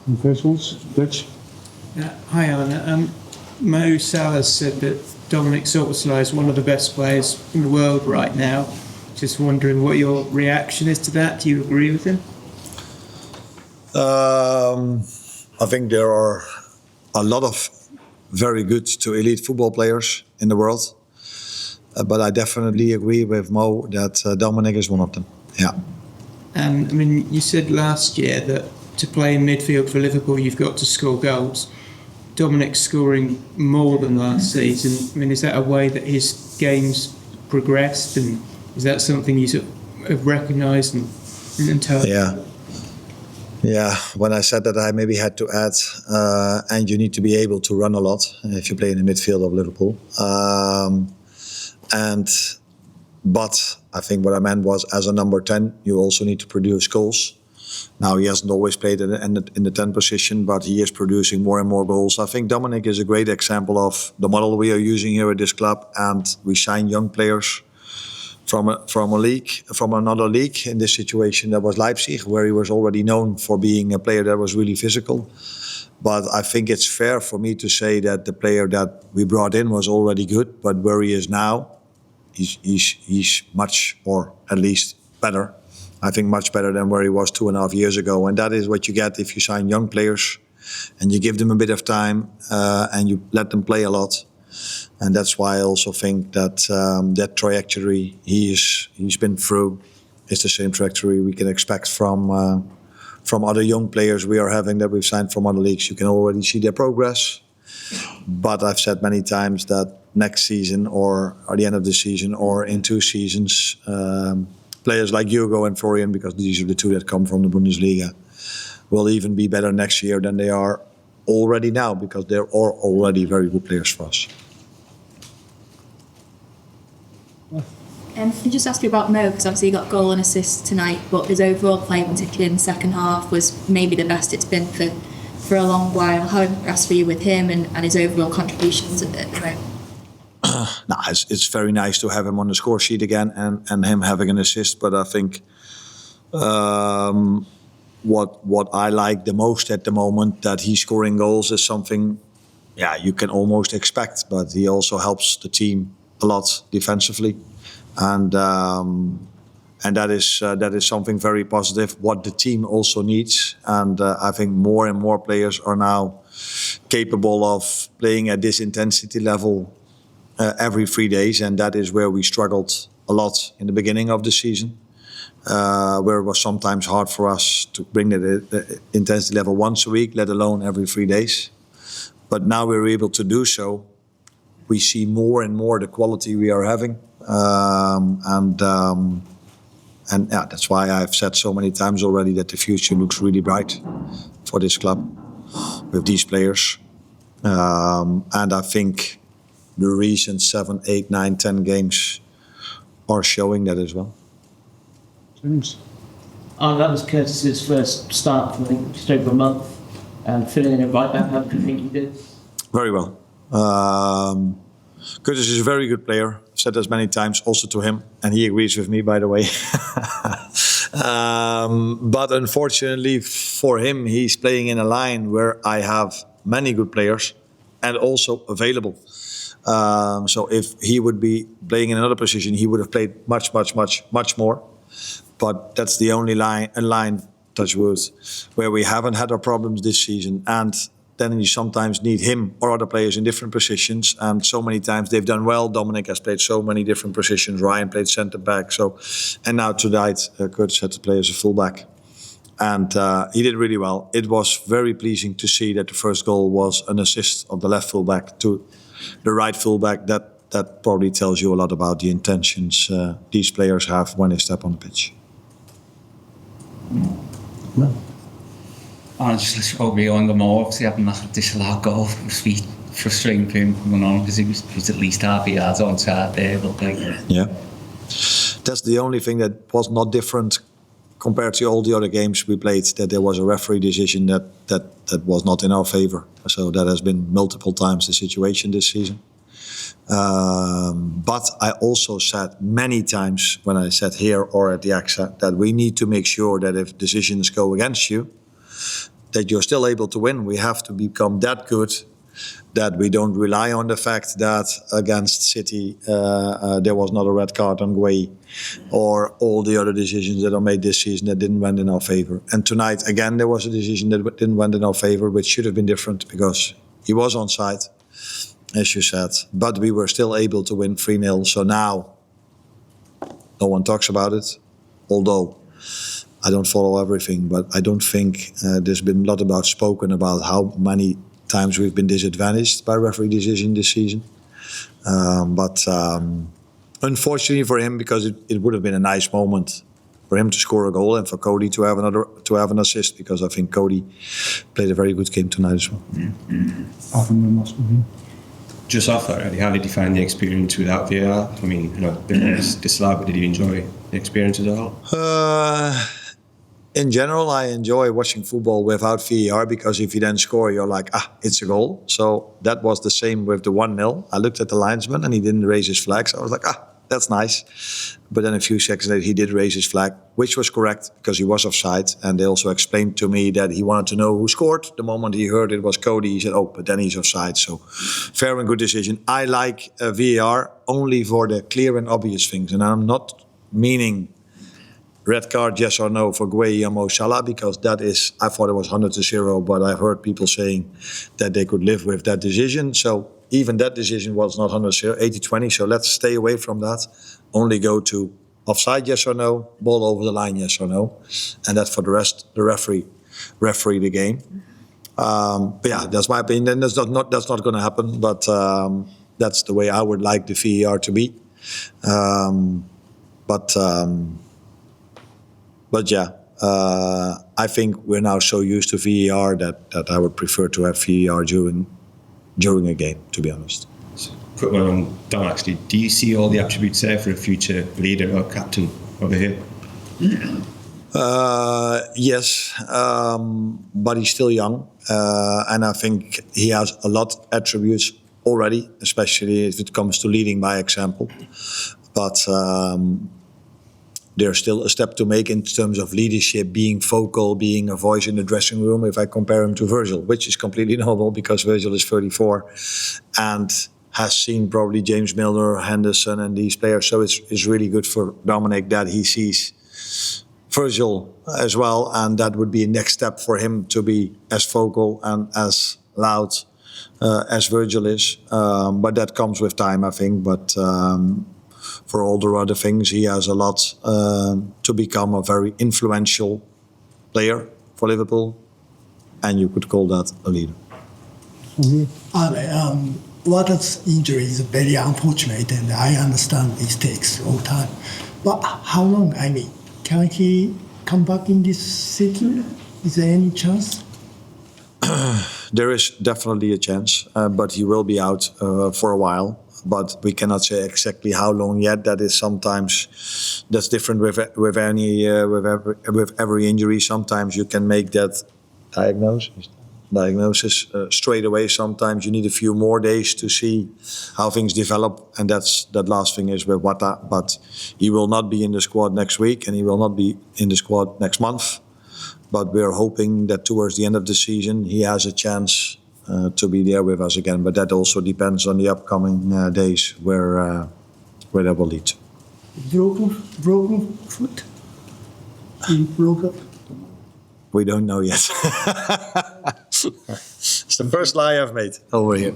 The first one's Dutch. Hi, Arne. Mo Salah said that Dominik Szoboszlai is one of the best players in the world right now. Just wondering what your reaction is to that. Do you agree with him? I think there are a lot of very good to elite football players in the world. But I definitely agree with Mo that Dominik is one of them. Yeah. And I mean, you said last year that to play in midfield for Liverpool, you've got to score goals. Dominik's scoring more than last season. I mean, is that a way that his game's progressed, and is that something you sort of recognised and tell? Yeah. When I said that, I maybe had to add, and you need to be able to run a lot if you play in the midfield of Liverpool. But I think what I meant was, as a number 10, you also need to produce goals. Now, he hasn't always played in the 10 position, but he is producing more and more goals. I think Dominik is a great example of the model we are using here at this club, and we sign young players from another league. In this situation, that was Leipzig, where he was already known for being a player that was really physical. But I think it's fair for me to say that the player that we brought in was already good, but where he is now, he's much, or at least better. I think much better than where he was 2.5 years ago. And that is what you get if you sign young players and you give them a bit of time and you let them play a lot. And that's why I also think that that trajectory he's been through is the same trajectory we can expect from other young players we are having that we've signed from other leagues. You can already see their progress. But I've said many times that next season or at the end of the season or in 2 seasons, players like Hugo and Florian, because these are the 2 that come from the Bundesliga, will even be better next year than they are already now, because they're already very good players for us. Can I just ask you about Mo, because obviously he got goal and assist tonight, but his overall play, particularly in the second half, was maybe the best it's been for a long while. How impressed were you with him and his overall contributions at the moment? No, it's very nice to have him on the score sheet again and him having an assist. But I think what I like the most at the moment, that he's scoring goals, is something, you can almost expect. But he also helps the team a lot defensively, and that is something very positive. What the team also needs, and I think more and more players are now capable of playing at this intensity level every 3 days, and that is where we struggled a lot in the beginning of the season, where it was sometimes hard for us to bring the intensity level once a week, let alone every 3 days. But now we're able to do so. We see more and more the quality we are having, and that's why I've said so many times already that the future looks really bright for this club with these players, and I think the recent 7, 8, 9, 10 games are showing that as well. James? That was Curtis's first start for, I think, just over a month. Filling in at right back, how do you think he did? Very well. Curtis is a very good player. I've said this many times also to him, and he agrees with me, by the way. But unfortunately for him, he's playing in a line where I have many good players and also available. So if he would be playing in another position, he would have played much more. But that's the only line, touch wood, where we haven't had our problems this season. And then you sometimes need him or other players in different positions. And so many times they've done well. Dominik has played so many different positions. Ryan played centre back. And now tonight, Curtis had to play as a fullback. And he did really well. It was very pleasing to see that the first goal was an assist of the left fullback to the right fullback. That probably tells you a lot about the intentions these players have when they step on the pitch. No. Just like Rio Ngumoha, obviously having that disallowed goal must be frustrating for him coming on, because he was at least half a yard onside there. Yeah, that's the only thing that was not different compared to all the other games we played, that there was a referee decision that was not in our favour. So that has been multiple times the situation this season. But I also said many times when I sat here or at the AXA that we need to make sure that if decisions go against you, that you're still able to win. We have to become that good that we don't rely on the fact that against City there was not a red card on Gueye, or all the other decisions that are made this season that didn't went in our favor. And tonight, again, there was a decision that didn't went in our favor, which should have been different because he was onside, as you said. But we were still able to win 3-0. So now no one talks about it, although I don't follow everything, but I don't think there's been a lot about spoken about how many times we've been disadvantaged by referee decision this season. But unfortunately for him, because it would have been a nice moment for him to score a goal and for Cody to have an assist, because I think Cody played a very good game tonight as well. Just off that, really, how did you find the experience without VAR? I mean, it was disallowed, but did you enjoy the experience at all? In general, I enjoy watching football without VAR, because if you then score, you're like, it's a goal. So that was the same with the 1-0. I looked at the linesman and he didn't raise his flag. So I was like, that's nice. But then a few seconds later, he did raise his flag, which was correct because he was offside. And they also explained to me that he wanted to know who scored. The moment he heard it was Cody, he said, but then he's offside. So fair and good decision. I like VAR only for the clear and obvious things. And I'm not meaning red card, yes or no, for Gueye and Mo Salah, because that is, I thought it was 100-0, but I've heard people saying that they could live with that decision. So even that decision was not 100-0, 80-20. So let's stay away from that. Only go to offside, yes or no, ball over the line, yes or no. And that for the rest, the referee the game. But yeah, that's my opinion. And that's not going to happen. But that's the way I would like the VAR to be. But yeah, I think we're now so used to VAR that I would prefer to have VAR during a game, to be honest. So, quick one on Dom, actually. Do you see all the attributes there for a future leader or captain over here? Yes, but he's still young. And I think he has a lot of attributes already, especially if it comes to leading by example. But there's still a step to make in terms of leadership, being vocal, being a voice in the dressing room, if I compare him to Virgil, which is completely normal because Virgil is 34 and has seen probably James Milner, Henderson and these players. So it's really good for Dominik that he sees Virgil as well, and that would be a next step for him to be as vocal and as loud as Virgil is. But that comes with time, I think. But for all the other things, he has a lot to become a very influential player for Liverpool, and you could call that a leader. Wataru's injury is very unfortunate, and I understand it takes all time. But how long? I mean, can he come back in this season? Is there any chance? There is definitely a chance, but he will be out for a while. But we cannot say exactly how long yet. That is sometimes that's different with every injury. Sometimes you can make that diagnosis straight away. Sometimes you need a few more days to see how things develop, and that last thing is with Wata. But he will not be in the squad next week, and he will not be in the squad next month. But we are hoping that towards the end of the season he has a chance to be there with us again. But that also depends on the upcoming days where that will lead to. Broken foot? He broke up? We don't know yet. It's the first lie I've made over here.